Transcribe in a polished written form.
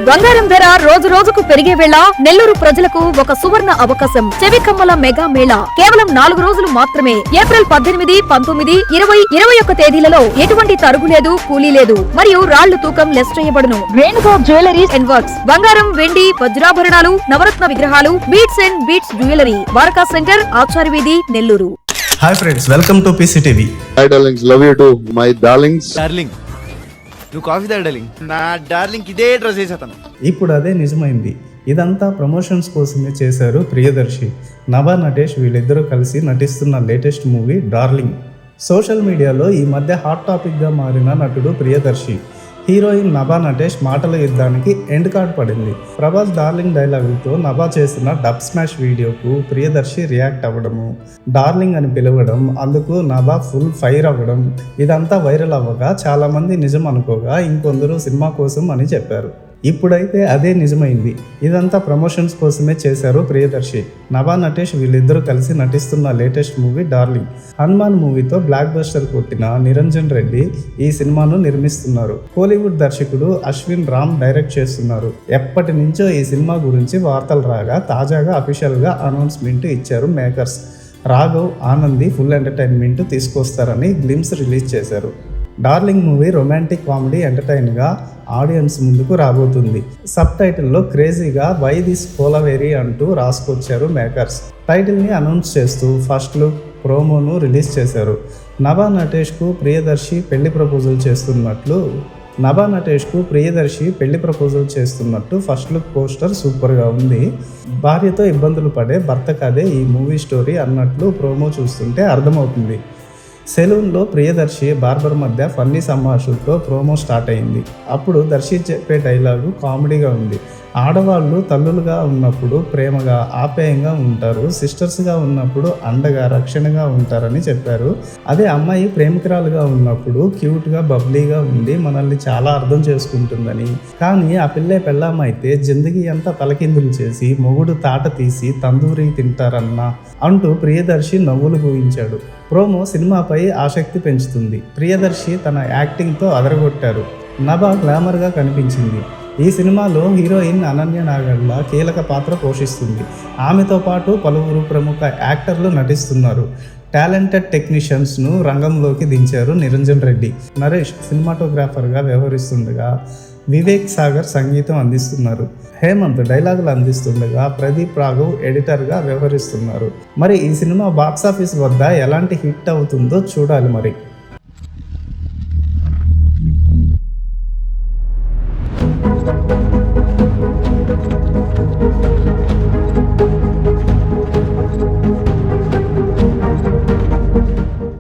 బంగారం ధర రోజు రోజుకు పెరిగే వేళ నెల్లూరు ప్రజలకు ఒక సువర్ణ అవకాశం. చెవికమ్మల మెగా మేళా కేవలం 4 రోజులు మాత్రమే. ఏప్రిల్ 18, 19, 20, 21 తేదీలలో ఎటువంటి తరుగు లేదు, కూలీ లేదు మరియు రాళ్లు తూకం లెస్ చేయబడును. రేణుగా జ్యువెలరీస్ అండ్ వర్క్స్ బంగారం, వెండి, వజ్రాభరణాలు, నవరత్న విగ్రహాలు, బీట్స్ అండ్ బీట్స్ జ్యువెలరీ, వారకా సెంటర్, ఆచార్య వీధి, Nellore. Hi friends, welcome to PCTV. Hi darlings, love you to my darlings. Darling నువ్వు కాఫీ తాగు డార్లింగ్. నా డార్లింగ్ ఇదే డ్రెస్ వేసేతాను. ఇప్పుడు అదే నిజమైంది. ఇదంతా ప్రమోషన్స్ కోసమే చేశారు ప్రియదర్శి, నభా నటేష్ వీళ్ళిద్దరూ కలిసి నటిస్తున్న లేటెస్ట్ మూవీ డార్లింగ్. సోషల్ మీడియాలో ఈ మధ్య హాట్ టాపిక్గా మారిన నటుడు ప్రియదర్శి. హీరోయిన్ నభా నటేష్ మాటల యుద్ధానికి ఎండ్ కార్డ్ పడింది. ప్రభాస్ డార్లింగ్ డైలాగులతో నభా చేసిన డబ్ స్మాష్ వీడియోకు ప్రియదర్శి రియాక్ట్ అవ్వడము, డార్లింగ్ అని పిలవడం, అందుకు నభా ఫుల్ ఫైర్ అవ్వడం, ఇదంతా వైరల్ అవ్వగా చాలామంది నిజం అనుకోగా ఇంకొందరు సినిమా కోసం అని చెప్పారు. ఇప్పుడైతే అదే నిజమైంది. ఇదంతా ప్రమోషన్స్ కోసమే చేశారు ప్రియదర్శి, నభా నటేష్ వీళ్ళిద్దరూ కలిసి నటిస్తున్న లేటెస్ట్ మూవీ డార్లింగ్. హనుమాన్ మూవీతో బ్లాక్ బస్టర్ కొట్టిన నిరంజన్ రెడ్డి ఈ సినిమాను నిర్మిస్తున్నారు. కోలీవుడ్ దర్శకుడు అశ్విన్ రామ్ డైరెక్ట్ చేస్తున్నారు. ఎప్పటి నుంచో ఈ సినిమా గురించి వార్తలు రాగా తాజాగా అఫీషియల్గా అనౌన్స్మెంట్ ఇచ్చారు makers. Raghav Anandi full entertainment తీసుకొస్తారని గ్లిమ్స్ రిలీజ్ చేశారు. డార్లింగ్ మూవీ రొమాంటిక్ కామెడీ ఎంటర్టైన్గా ఆడియన్స్ ముందుకు రాబోతుంది. సబ్ టైటిల్లో క్రేజీగా వై దిస్ కోలవేరీ అంటూ రాసుకొచ్చారు మేకర్స్. టైటిల్ని అనౌన్స్ చేస్తూ ఫస్ట్ లుక్ ప్రోమోను రిలీజ్ చేశారు. నభా నటేష్కు ప్రియదర్శి పెళ్లి ప్రపోజల్ చేస్తున్నట్టు ఫస్ట్ లుక్ పోస్టర్ సూపర్గా ఉంది. భార్యతో ఇబ్బందులు పడే భర్త కదే ఈ మూవీ స్టోరీ అన్నట్లు ప్రోమో చూస్తుంటే అర్థమవుతుంది. సెలూన్లో ప్రియదర్శి బార్బర్ మధ్య ఫన్నీ సంభాషణతో ప్రోమో స్టార్ట్ అయింది. అప్పుడు దర్శి చెప్పే డైలాగు కామెడీగా ఉంది. ఆడవాళ్ళు తల్లులుగా ఉన్నప్పుడు ప్రేమగా ఆప్యాయంగా ఉంటారు, సిస్టర్స్గా ఉన్నప్పుడు అండగా రక్షణగా ఉంటారని చెప్పారు. అదే అమ్మాయి ప్రేమికురాలుగా ఉన్నప్పుడు క్యూట్గా బబ్లీగా ఉండి మనల్ని చాలా అర్థం చేసుకుంటుందని, కానీ ఆ పిల్లే పెళ్ళామైతే జిందగీ అంతా తలకిందులు చేసి మొగుడు తాట తీసి తందూరి తింటారన్నా అంటూ ప్రియదర్శి నవ్వులు పూయించాడు. ప్రోమో సినిమాపై ఆసక్తి పెంచుతుంది. ప్రియదర్శి తన యాక్టింగ్తో అదరగొట్టారు. నభా గ్లామర్గా కనిపించింది. ఈ సినిమాలో హీరోయిన్ అనన్య నాగళ్ళ కీలక పాత్ర పోషిస్తుంది. ఆమెతో పాటు పలువురు ప్రముఖ యాక్టర్లు నటిస్తున్నారు. టాలెంటెడ్ టెక్నీషియన్స్ను రంగంలోకి దించారు నిరంజన్ రెడ్డి. నరేష్ సినిమాటోగ్రాఫర్గా వ్యవహరిస్తుండగా వివేక్ సాగర్ సంగీతం అందిస్తున్నారు. హేమంత్ డైలాగులు అందిస్తుండగా ప్రదీప్ రాఘవ్ ఎడిటర్గా వ్యవహరిస్తున్నారు. మరి ఈ సినిమా బాక్సాఫీస్ వద్ద ఎలాంటి హిట్ అవుతుందో చూడాలి మరి.